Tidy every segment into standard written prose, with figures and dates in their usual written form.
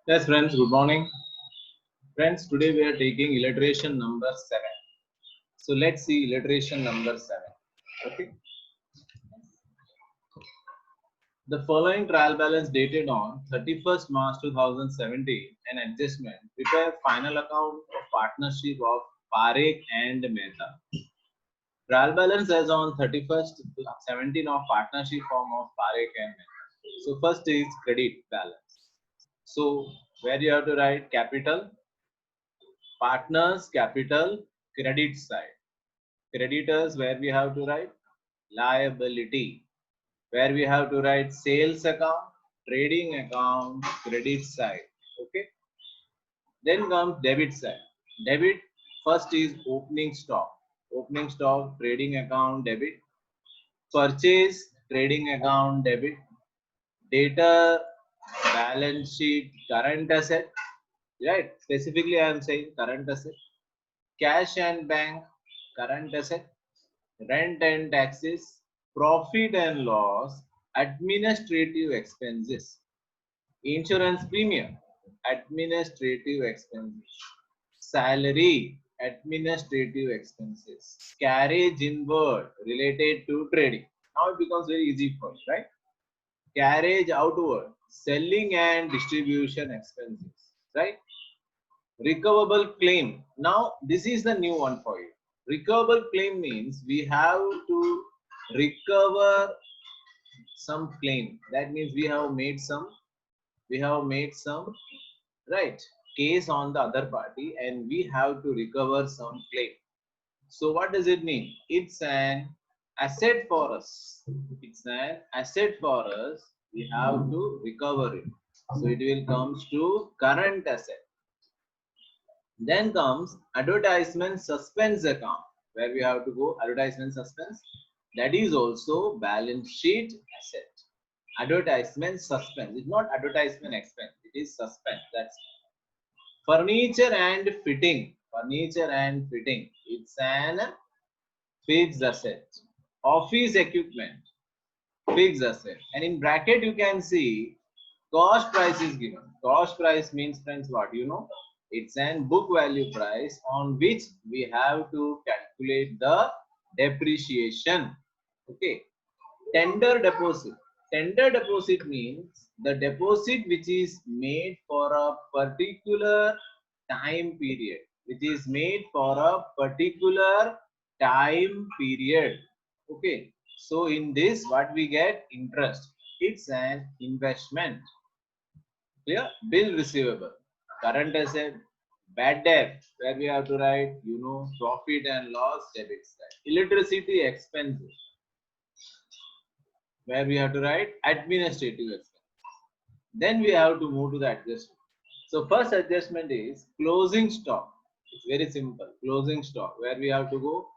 Yes, friends, good morning. Friends, today we are taking illustration number 7. So let's see illustration number 7. Okay. The following trial balance dated on 31st March 2017 and adjustment prepare final account of partnership of Parekh and Mehta. Trial balance as on 31st 17 of partnership form of Parekh and Mehta. So first is credit balance. So where you have to write capital, partners, capital, credit side. Creditors, where we have to write liability, where we have to write sales account, trading account, credit side. Okay. Then comes debit side. Debit first is opening stock. Opening stock, trading account, debit. Purchase, trading account, debit. Data, balance sheet, current asset. Right. Specifically, I am saying current asset. Cash and bank, current asset. Rent and taxes, profit and loss, administrative expenses, insurance premium, administrative expenses, salary, administrative expenses, carriage inward related to trading. Now it becomes very easy for you, right? Carriage outward, selling and distribution expenses, right? Recoverable claim. Now this is the new one for you. Recoverable claim means we have to recover some claim. That means we have made some right case on the other party and we have to recover some claim. So what does it mean? It's an asset for us. It's an asset for us. We have to recover it. So it will comes to current asset. Then comes advertisement suspense account, where we have to go advertisement suspense. That is also balance sheet asset. Advertisement suspense. It's not advertisement expense. It is suspense. That's furniture and fitting. Furniture and fitting. It's an fixed asset. Office equipment. Fixed asset. And in bracket you can see cost price is given. Cost price means, friends, what you know? It's an book value price on which we have to calculate the depreciation. Okay. Tender deposit. Tender deposit means the deposit which is made for a particular time period. Which is made for a particular time period. Okay. So in this, what we get? Interest. It's an investment. Clear? Bill receivable, current asset, bad debt, where we have to write, profit and loss, debit side. Electricity expenses, where we have to write administrative expense. Then we have to move to the adjustment. So first adjustment is closing stock. It's very simple. Closing stock, where we have to go.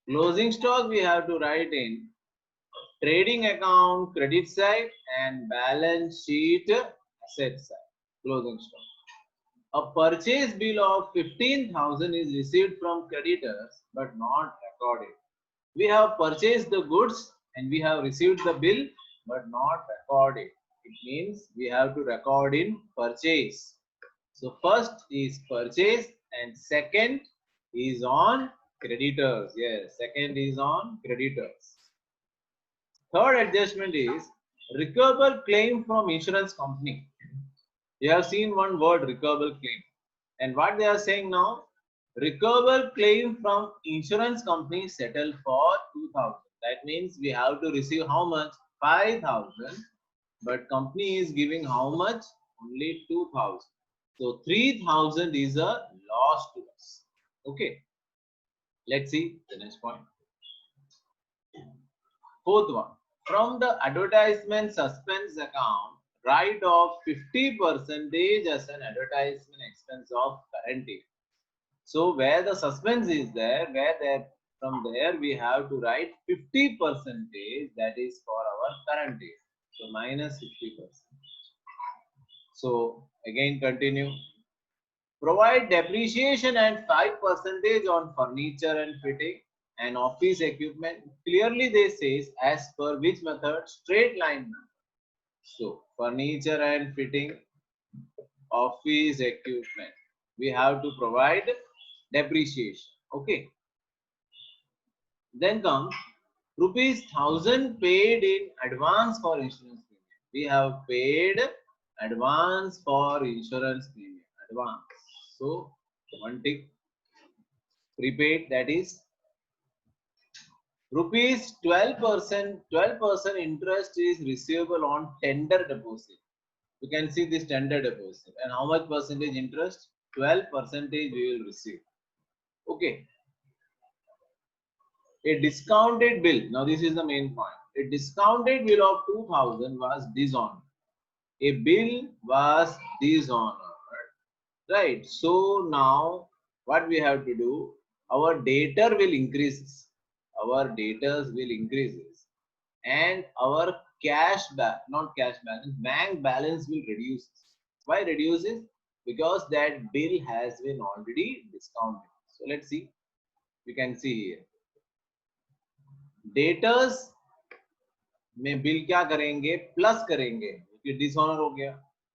Closing stock we have to write in trading account credit side and balance sheet asset side. Closing stock. A purchase bill of 15,000 is received from creditors but not recorded. We have purchased the goods and we have received the bill but not recorded. It means we have to record in purchase. So first is purchase and second is on creditors. Yes, second is on creditors. Third adjustment is recoverable claim from insurance company. You have seen one word, recoverable claim. And what they are saying now, recoverable claim from insurance company settled for 2,000. That means we have to receive how much? 5,000. But company is giving how much? Only 2,000. So 3,000 is a loss to us. Okay. Let's see the next point. Fourth one. From the advertisement suspense account, write off 50% as an advertisement expense of current year. So where the suspense is there, from there we have to write 50%, that is for our current year. So minus 50%. So again continue. Provide depreciation and 5% on furniture and fitting and office equipment. Clearly they says as per which method? Straight line method. So furniture and fitting, office equipment. We have to provide depreciation. Okay. Then comes rupees 1000 paid in advance for insurance premium. We have paid advance for insurance premium. Advance. So one tick. Prepaid, that is rupees 12% interest is receivable on tender deposit. You can see this tender deposit and how much percentage interest? 12% we will receive. Okay. A discounted bill. Now this is the main point. A discounted bill of 2000 was dishonored. A bill was dishonored. Right. So now what we have to do? Our debtor will increase. Our debtors will increase, and our not cash balance, bank balance will reduce. Why reduces? Because that bill has been already discounted. So let's see. You can see here. Debtors में bill क्या करेंगे? Plus करेंगे क्योंकि dishonour हो गया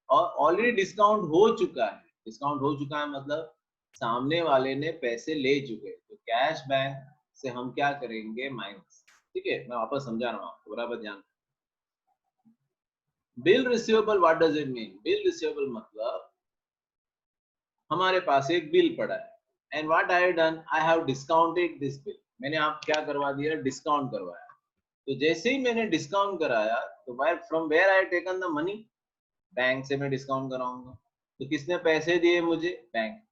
और already discount हो चुका है. डिस्काउंट हो चुका है मतलब सामने वाले ने पैसे ले चुके, तो कैश बैंक से हम क्या करेंगे? माइनस. ठीक है, मैं वापस समझा रहा हूँ आपको, बराबर ध्यान. Bill receivable, what does it mean? Bill receivable मतलब हमारे पास एक बिल पड़ा है and what I have done, I have discounted this bill. मैंने आप क्या करवा दिया? डिस्काउंट करवाया. तो जैसे ही मैंने डिस्काउंट कराया तो from where I taken the money? Bank से मैं डिस्काउंट कराऊंगा. तो किसने पैसे दिए मुझे? Bank.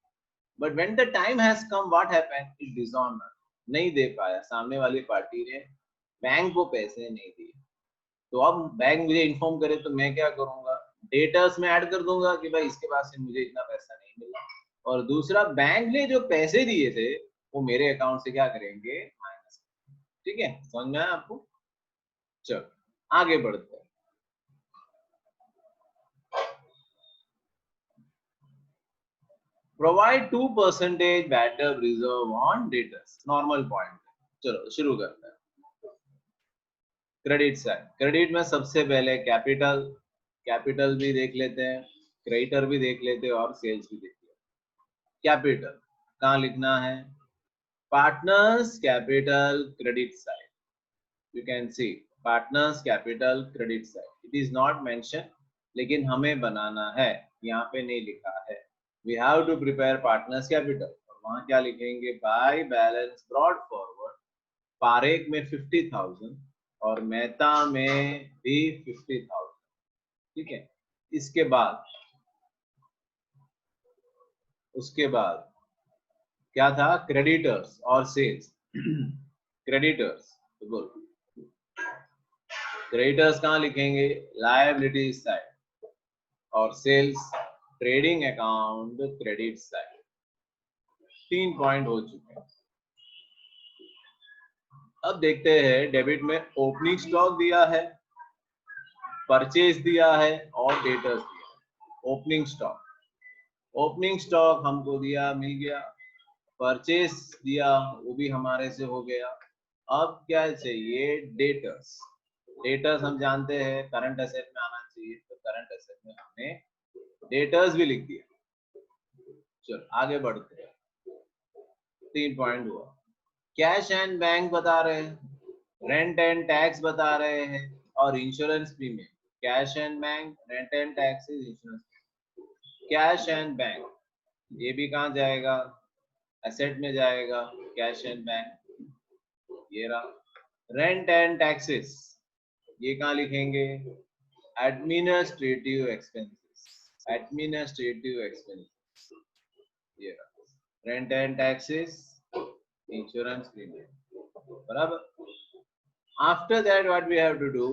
But when the time has come, what happened? It dishonour. नहीं दे पाया, सामने वाली पार्टी ने बैंक को पैसे नहीं दिए. तो अब बैंक मुझे इन्फॉर्म करे तो मैं क्या करूंगा? डेटर्स में ऐड कर दूंगा कि भाई इसके पास से मुझे इतना पैसा नहीं मिला. और दूसरा, बैंक ने जो पैसे दिए थे वो मेरे अकाउंट से क्या करेंगे? माइनस. ठीक है, समझ में आया आपको? चलो आगे बढ़ते हैं. Provide 2% bad debt reserve on debtors. Normal point. चलो शुरू करते हैं. Credit side. क्रेडिट में सबसे पहले कैपिटल. कैपिटल भी देख लेते हैं, क्रेडिटर भी देख लेते हैं और सेल्स भी देख लेते हैं. कैपिटल कहाँ लिखना है? Partners capital credit side. You can see partners capital credit side. It is not mention, लेकिन हमें बनाना है. यहाँ पे नहीं लिखा है. We have to prepare partners capital. और वहां क्या लिखेंगे? By balance brought forward. Parekh में 50,000 और मेहता में भी 50,000. ठीक है. इसके बाद उसके बाद क्या था? क्रेडिटर्स और सेल्स. क्रेडिटर्स तो बोलो, क्रेडिटर्स कहाँ लिखेंगे? Liability side. और sales trading account credit side. 3 point हो चुके हैं. अब देखते हैं. डेबिट में ओपनिंग स्टॉक दिया है, परचेज दिया है और डेटर्स दिया है. Opening stock. ओपनिंग स्टॉक हमको दिया, मिल गया. परचेज दिया, वो भी हमारे से हो गया. अब क्या चाहिए? डेटर्स. डेटर्स हम जानते हैं करंट एसेट में आना चाहिए, तो करंट एसेट में हमने डेटर्स भी लिख दिया. चलो आगे बढ़ते हैं. 3 पॉइंट हुआ. कैश एंड बैंक बता रहे हैं, रेंट एंड टैक्स बता रहे हैं और insurance premium. Cash and bank, rent and taxes, insurance. Cash and bank ये भी कहाँ जाएगा? एसेट में जाएगा. कैश एंड बैंक ये रहा. रेंट एंड टैक्सेस ये कहाँ लिखेंगे? Administrative expenses. एडमिनिस्ट्रेटिव एक्सपेंसेस ये रहा. Rent and taxes, insurance premium. बराबर. After that what we have to do?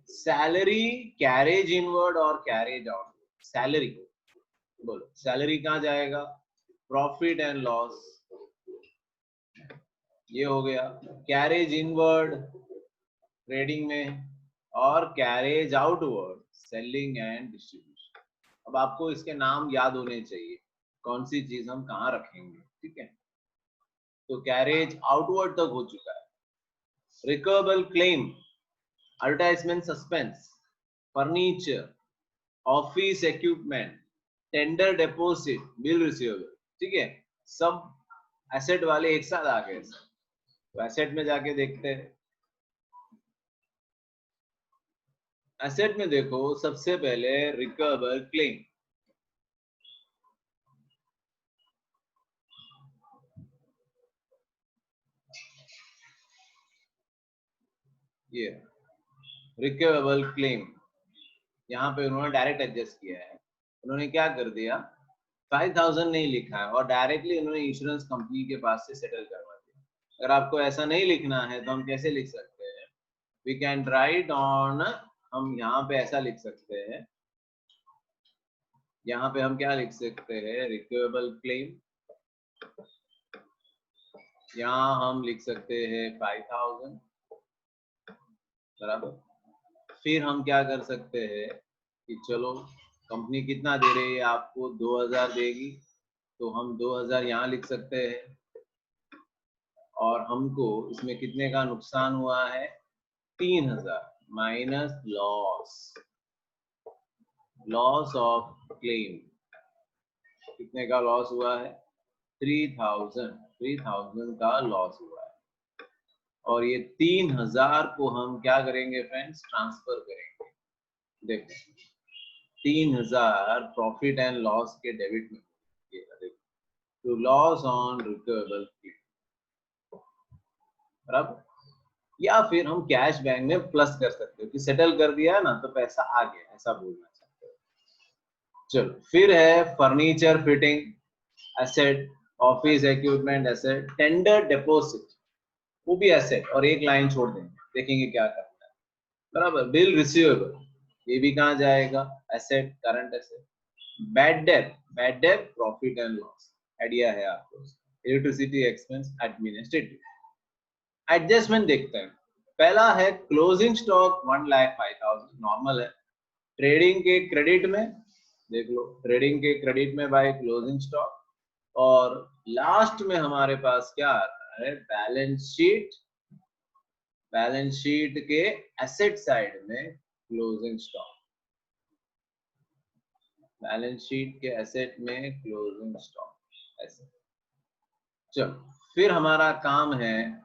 Salary carriage inward और कैरेज आउट. सैलरी बोलो, सैलरी कहाँ जाएगा? प्रॉफिट एंड लॉस ये हो गया. कैरेज इनवर्ड ट्रेडिंग में और carriage outward selling and distribution. अब आपको इसके नाम याद होने चाहिए, कौन सी चीज हम कहाँ रखेंगे. ठीक है. तो कैरेज आउटवर्ड तक हो चुका है. Recoverable claim, advertisement suspense, furniture, office equipment, tender deposit, bill receivable, ठीक है, सब एसेट वाले एक साथ आ गए। तो एसेट में जाके देखते हैं। एसेट में देखो सबसे पहले रिकवेबल क्लेम, ये रिकवेबल क्लेम, यहाँ पे उन्होंने डायरेक्ट एडजस्ट किया है। उन्होंने क्या कर दिया, 5000 नहीं लिखा है और डायरेक्टली उन्होंने इंश्योरेंस कंपनी के पास से सेटल करवा दिया। अगर आपको ऐसा नहीं लिखना है तो हम कैसे लिख सकते हैं, वी कैन राइट ऑन, हम यहाँ पे ऐसा लिख सकते हैं, यहाँ पे हम क्या लिख सकते हैं, रिकवेबल क्लेम, यहाँ हम लिख सकते हैं 5000, बराबर। फिर हम क्या कर सकते हैं कि चलो कंपनी कितना दे रही है आपको, 2000 देगी, तो हम 2000 यहाँ लिख सकते हैं। और हमको इसमें कितने का नुकसान हुआ है, 3000 माइनस लॉस ऑफ क्लेम, कितने का लॉस हुआ है, 3000 का लॉस हुआ है। और ये 3000 को हम क्या करेंगे फ्रेंड्स, ट्रांसफर करेंगे। देखो 3000 प्रॉफिट एंड लॉस के डेबिट में, तो लॉस ऑन रिकवेबल क्लेम, बराबर। या फिर हम कैश बैंक में प्लस कर सकते हो कि सेटल कर दिया है ना तो पैसा आ गया, ऐसा बोलना चाहते हो। चलो फिर है furniture fitting asset, office equipment asset, tender deposit, वो भी एसेट, और एक लाइन छोड़ देंगे, देखेंगे क्या करना है, बराबर। बिल रिसीवेबल, ये भी कहाँ जाएगा, asset, current asset. Bad debt profit and loss, idea है आपको। Electricity expense, administrative. एडजस्टमेंट देखते हैं। पहला है क्लोजिंग स्टॉक 1,05,000, नॉर्मल है। ट्रेडिंग के क्रेडिट में देख लो, ट्रेडिंग के क्रेडिट में बाय क्लोजिंग स्टॉक। और लास्ट में हमारे पास क्या आ रहा है, बैलेंस शीट के एसेट साइड में क्लोजिंग स्टॉक, बैलेंस शीट के एसेट में क्लोजिंग स्टॉक ऐसे। चलो फिर हमारा काम है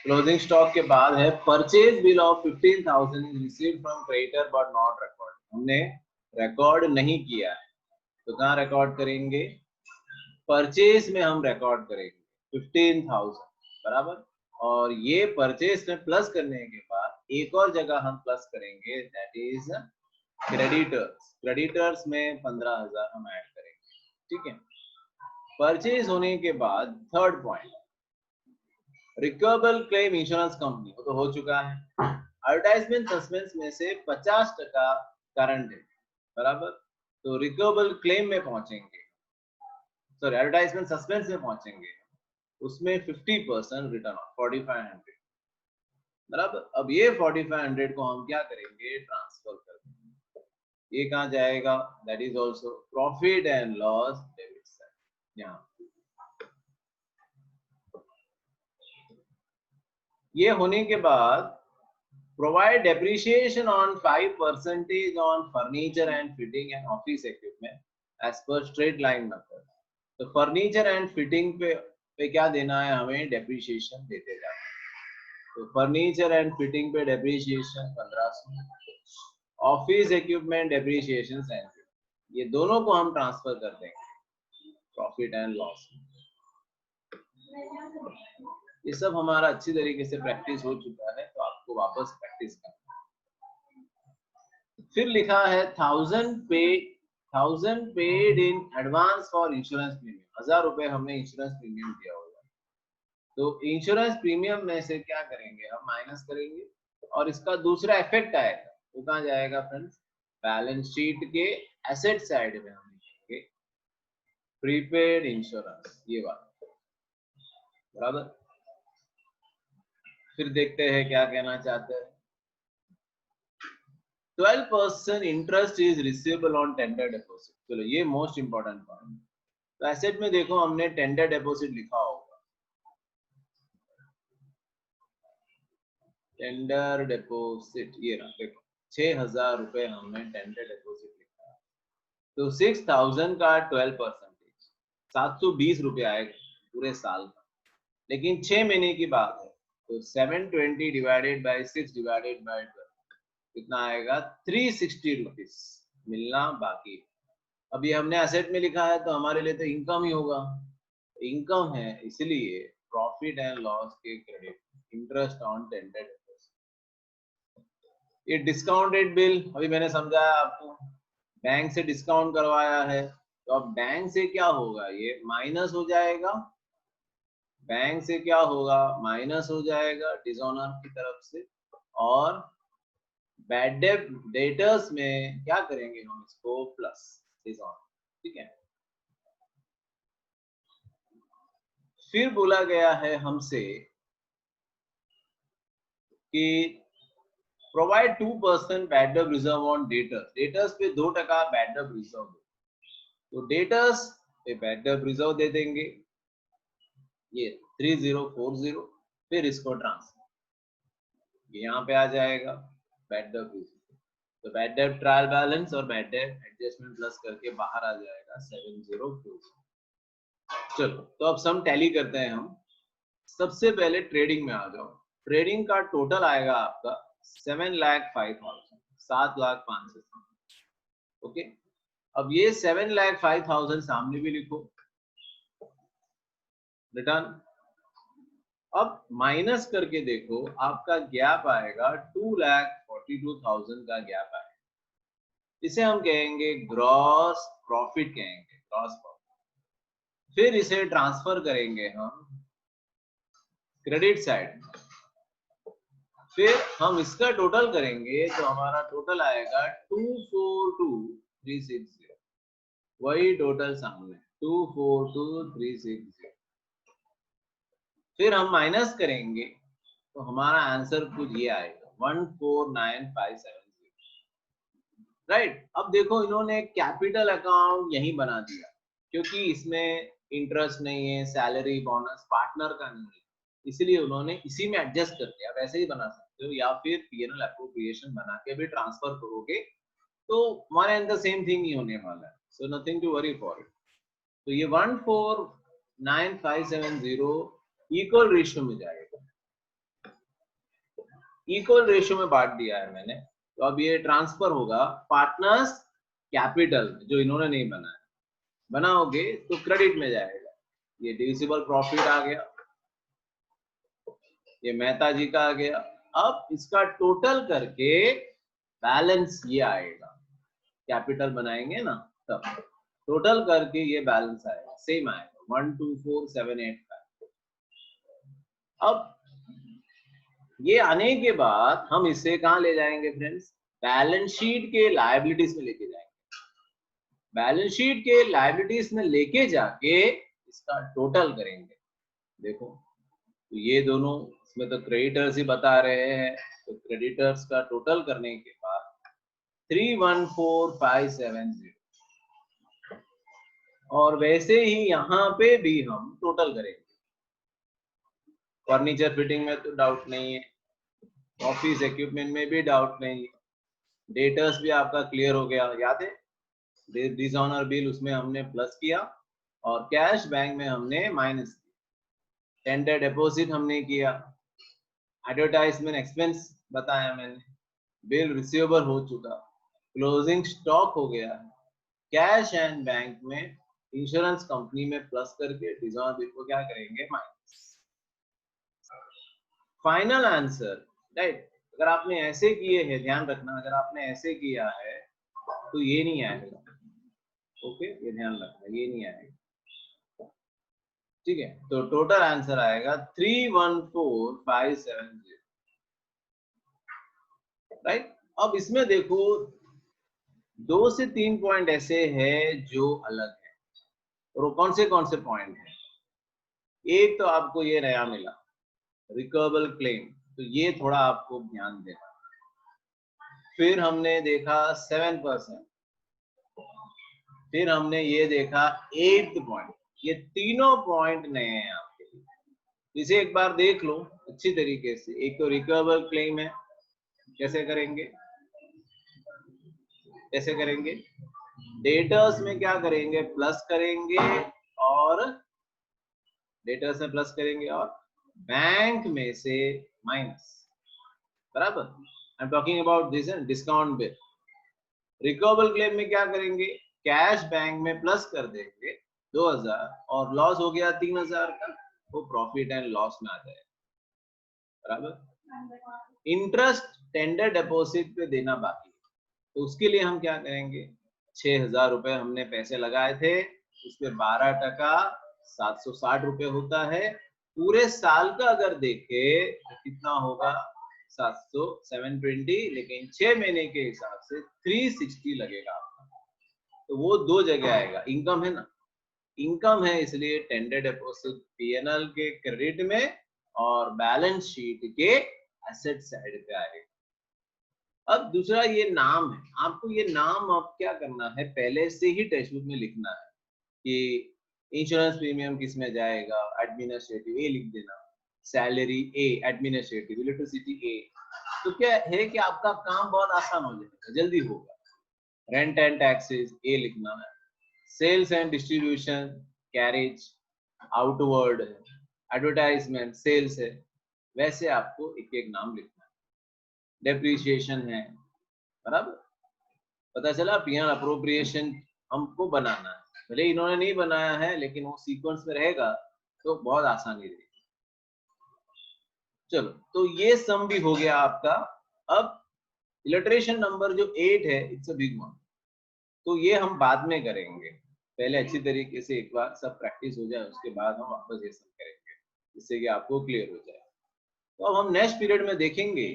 क्लोजिंग स्टॉक के बाद है purchase bill of 15,000 is received from creditor but not record, हमने रिकॉर्ड नहीं किया है, तो कहाँ रिकॉर्ड करेंगे, परचेज में हम रिकॉर्ड करेंगे 15,000, बराबर। और ये परचेज में प्लस करने के बाद एक और जगह हम प्लस करेंगे, दैट इज क्रेडिटर्स में 15,000 हम ऐड करेंगे, ठीक है। परचेज होने के बाद third point, recoverable claim insurance company, वो तो हो चुका है। एडवर्टाइजमेंट सस्पेंस में से 50% करंट है, बराबर। तो रिकवेबल क्लेम में पहुंचेंगे, सॉरी एडवर्टाइजमेंट सस्पेंस में पहुंचेंगे, उसमें 50% रिटर्न ऑफ 4500, बराबर। अब ये 4500 को हम क्या करेंगे, ट्रांसफर कर देंगे। ये कहाँ जाएगा, that is also profit and loss debit side. यहाँ ये होने के बाद provide depreciation on 5% on furniture and fitting and office equipment as per straight line method। तो फर्नीचर एंड फिटिंग पे क्या देना है हमें, डेप्रिसिएशन देते जाना है। तो फर्नीचर एंड फिटिंग पे डेप्रिसिएशन 1500, ऑफिस इक्विपमेंट डेप्रिसिएशन 700, ये दोनों को हम ट्रांसफर कर देंगे प्रॉफिट एंड लॉस। ये सब हमारा अच्छी तरीके से प्रैक्टिस हो चुका है, तो आपको वापस प्रैक्टिस करना है। फिर लिखा है 1000 paid in advance for insurance premium, 1000 रुपए हमने इंश्योरेंस प्रीमियम दिया होगा। तो इंश्योरेंस प्रीमियम में से क्या करेंगे, हम माइनस करेंगे और इसका दूसरा इफेक्ट आएगा, वो कहाँ जाएगा फ्रेंड्स, बैलेंस शीट के एसेट साइड में हम लिखेंगे प्रीपेड इंश्योरेंस, ये बात, बराबर। फिर देखते हैं क्या कहना चाहते हैं। 12% interest is receivable on tender deposit. चलो ये मोस्ट इंपॉर्टेंट पॉइंट। तो एसेट में देखो हमने टेंडर डिपॉजिट लिखा होगा, टेंडर डिपॉजिट ये रहा, देखो 6,000 रुपए हमने टेंडर डिपॉजिट लिखा है। तो 6,000 का 12%, 720 रुपए आएगा पूरे साल का, लेकिन 6 महीने की बात है, तो 720 डिवाइडेड बाई 6 डिवाइडेड बाई 12 कितना आएगा, 360 रुपीज मिलना बाकी है। अब ये हमने एसेट में लिखा है तो हमारे लिए तो इनकम ही होगा, इनकम है, इसलिए प्रॉफिट एंड लॉस के क्रेडिट इंटरेस्ट ऑन टेंडर। ये डिस्काउंटेड बिल अभी मैंने समझाया आपको, बैंक से डिस्काउंट करवाया है, तो अब बैंक से क्या होगा, ये माइनस हो जाएगा, बैंक से क्या होगा, माइनस हो जाएगा डिसऑनर की तरफ से, और बैड डेट डेटर्स में क्या करेंगे हम इसको प्लस डिसऑनर, ठीक है। फिर बोला गया है हमसे कि provide 2% bad debt reserve on debtors, debtors पे 2% बैड डेट रिजर्व, तो डेटर्स पे बैड डेट रिजर्व दे देंगे ये 3040, फिर इसको ट्रांसफर यहाँ पे आ जाएगा बैड डेट रिजर्व, तो बैड डेट ट्रायल बैलेंस और बैड डेट एडजस्टमेंट प्लस करके बाहर आ जाएगा 7040। चलो तो अब सम टैली करते हैं हम। सबसे पहले ट्रेडिंग में आ जाओ, ट्रेडिंग का टोटल आएगा आपका 7,05,000, 7,05,000, ओके। अब ये 7,05,000 सामने भी लिखो, रिटर्न। अब माइनस करके देखो, आपका गैप आएगा 2,42,000 का गैप आएगा, इसे हम कहेंगे ग्रॉस प्रॉफिट, कहेंगे ग्रॉस प्रॉफिट। फिर इसे ट्रांसफर करेंगे हम क्रेडिट साइड, फिर हम इसका टोटल करेंगे तो हमारा टोटल आएगा 242,360, वही टोटल सामने 242,360। फिर हम माइनस करेंगे तो हमारा आंसर कुछ ये आएगा 149,570, राइट। अब देखो इन्होंने कैपिटल अकाउंट यही बना दिया, क्योंकि इसमें इंटरेस्ट नहीं है, सैलरी बोनस पार्टनर का नहीं है, इसलिए उन्होंने इसी में एडजस्ट कर दिया। वैसे ही बना सकते हो, या फिर पीएनएल एप्रोप्रिएशन बना के भी ट्रांसफर करोगे तो one and the same thing ही होने वाला है, so nothing to worry for it. तो ये 149,570 इक्वल रेशियो में जाएगा, इक्वल रेशियो में बांट दिया है मैंने। तो अब ये ट्रांसफर होगा पार्टनर्स कैपिटल में, जो इन्होंने नहीं बनाया, बनाओगे तो क्रेडिट में जाएगा। ये डिविजिबल प्रॉफिट आ गया, ये मेहता जी का आ गया। अब इसका टोटल करके बैलेंस ये आएगा, कैपिटल बनाएंगे ना तब टोटल करके ये बैलेंस आएगा, सेम आएगा 124,785। अब ये आने के बाद हम इसे कहाँ ले जाएंगे फ्रेंड्स, बैलेंस शीट के लायबिलिटीज में लेके जाएंगे। बैलेंस शीट के लायबिलिटीज में लेके जाके इसका टोटल करेंगे। देखो तो ये दोनों इसमें तो क्रेडिटर्स ही बता रहे हैं, तो क्रेडिटर्स का टोटल करने के बाद 314,570, और वैसे ही यहाँ पे भी हम टोटल करेंगे। फर्नीचर फिटिंग में तो डाउट नहीं है, ऑफिस इक्विपमेंट में भी डाउट नहीं है, डेटर्स भी आपका क्लियर हो गया, याद है डिसऑनर बिल उसमें हमने प्लस किया और कैश बैंक में हमने माइनस किया, टेंडर डिपॉजिट हमने किया, एडवर्टाइजमेंट एक्सपेंस बताया मैंने, बिल रिसीवेबल हो चुका, क्लोजिंग स्टॉक हो गया, कैश एंड बैंक में इंश्योरेंस कंपनी में प्लस करके डिसऑनर बिल को क्या करेंगे, माइनस। Final answer, right. अगर आपने ऐसे किए हैं, ध्यान रखना, अगर आपने ऐसे किया है तो ये नहीं आएगा, ओके, ये ध्यान रखना, ये नहीं आएगा, ठीक है। तो टोटल आंसर आएगा 314,570, राइट। अब इसमें देखो 2 से 3 पॉइंट ऐसे हैं जो अलग है, और वो कौन से पॉइंट है। एक तो आपको ये नया मिला, रिकवरेबल क्लेम, तो ये थोड़ा आपको ध्यान देना। फिर हमने देखा 7%, फिर हमने ये देखा 8th पॉइंट। ये तीनों पॉइंट नए हैं आपके लिए, इसे एक बार देख लो अच्छी तरीके से। एक तो रिकवरेबल क्लेम है, कैसे करेंगे, कैसे करेंगे, डेटर्स में क्या करेंगे, प्लस करेंगे, और डेटर्स में प्लस करेंगे और बैंक में से माइनस, बराबर। I am talking about this discount bill. Recoverable claim में क्या करेंगे, कैश बैंक में प्लस कर देंगे 2000, और लॉस हो गया 3000 का, वो प्रॉफिट एंड लॉस में आ जाएगा, बराबर। इंटरेस्ट टेंडर डिपॉजिट पे देना बाकी, तो उसके लिए हम क्या करेंगे, 6000 रुपए हमने पैसे लगाए थे, उसपे 12% 760 रुपए होता है। पूरे साल का अगर देखे तो कितना होगा, 720, लेकिन 6 महीने के हिसाब से 360 लगेगा आपका। तो वो दो जगह आएगा, इनकम है ना, इनकम है, इसलिए टेंडर डिपॉजिट पीएनएल के क्रेडिट में और बैलेंस शीट के एसेट साइड पे आएगा। अब दूसरा ये नाम है, आपको ये नाम अब क्या करना है, पहले से ही टेक्स्ट बुक में लिखना है कि इंश्योरेंस प्रीमियम किस में जाएगा, एडमिनिस्ट्रेटिव ए लिख देना, सैलरी ए, एडमिनिस्ट्रेटिव, इलेक्ट्रिसिटी ए। तो क्या है कि आपका काम बहुत आसान हो जाएगा, जल्दी होगा। रेंट एंड टैक्सेस ए लिखना है, sales and distribution, carriage, outward है, एडवर्टाइजमेंट सेल्स है, वैसे आपको एक एक नाम लिखना है। डेप्रिसिएशन है, बराबर। पता चला पीएनएल अप्रोप्रिएशन हमको बनाना है, भले इन्होंने नहीं बनाया है लेकिन वो सीक्वेंस में रहेगा तो बहुत आसानी रहेगी। चलो, तो ये सम भी हो गया आपका। अब इलस्ट्रेशन नंबर जो 8 है, इट्स अ बिग वन, तो ये हम बाद में करेंगे, पहले अच्छी तरीके से एक बार सब प्रैक्टिस हो जाए, उसके बाद हम वापस ये सब करेंगे, जिससे कि आपको क्लियर हो जाए। तो अब हम नेक्स्ट पीरियड में देखेंगे,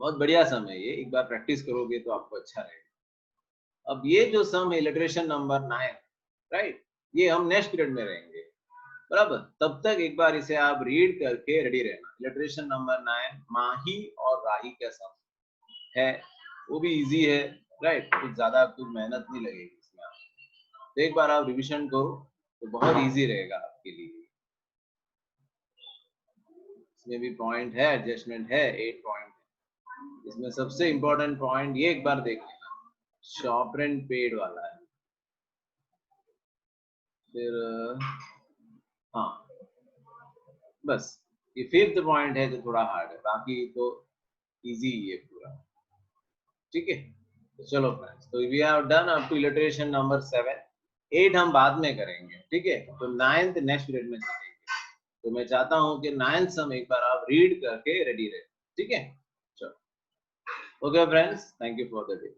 बहुत बढ़िया सम है ये, एक बार प्रैक्टिस करोगे तो आपको अच्छा रहेगा। अब ये जो सम है इलस्ट्रेशन नंबर 9, राइट, ये हम नेक्स्ट पीरियड में रहेंगे, बराबर। तब तक एक बार इसे आप रीड करके रेडी रहना। इलस्ट्रेशन नंबर 9 माही और राही का सम है, वो भी इजी है, राइट, कुछ ज्यादा कुछ मेहनत नहीं लगेगी इसमें। आप तो एक बार आप रिविजन करो तो बहुत इजी रहेगा आपके लिए। इसमें भी पॉइंट है, एडजस्टमेंट है, 8 पॉइंट है। इसमें सबसे इंपॉर्टेंट पॉइंट ये एक बार देख लेना, शॉप रेंट पेड वाला है। फिर हाँ, बस ये 5th पॉइंट है जो थोड़ा हार्ड है, बाकी तो इजी है पूरा, ठीक है। तो चलो फ्रेंड्स, तो we have done up to illustration number 7, 8 हम बाद में करेंगे, ठीक है। तो 9th नेक्स्ट पीरियड में करेंगे। तो मैं चाहता हूँ कि 9th सम एक बार आप रीड करके रेडी रहे, ठीक है। चलो, okay friends, thank you for the day.